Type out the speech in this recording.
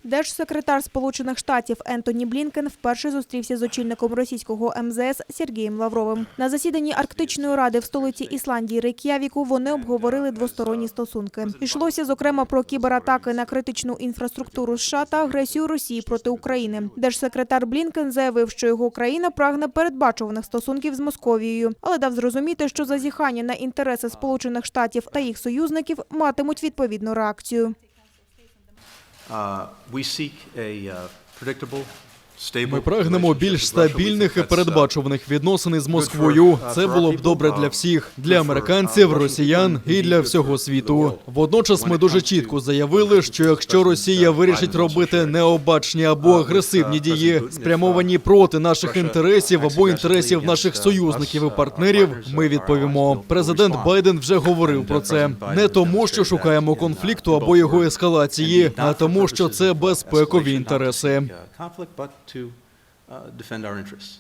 Держсекретар Сполучених Штатів Ентоні Блінкен вперше зустрівся з очільником російського МЗС Сергієм Лавровим. На засіданні Арктичної ради в столиці Ісландії Рейк'явіку вони обговорили двосторонні стосунки. Йшлося, зокрема, про кібератаки на критичну інфраструктуру США та агресію Росії проти України. Держсекретар Блінкен заявив, що його країна прагне передбачуваних стосунків з Московією, але дав зрозуміти, що зазіхання на інтереси Сполучених Штатів та їх союзників матимуть відповідну реакцію. Ми прагнемо більш стабільних і передбачуваних відносин із Москвою. Це було б добре для всіх – для американців, росіян і для всього світу. Водночас ми дуже чітко заявили, що якщо Росія вирішить робити необачні або агресивні дії, спрямовані проти наших інтересів або інтересів наших союзників і партнерів, ми відповімо. Президент Байден вже говорив про це. Не тому, що шукаємо конфлікту або його ескалації, а тому, що це безпекові інтереси. To defend our interests.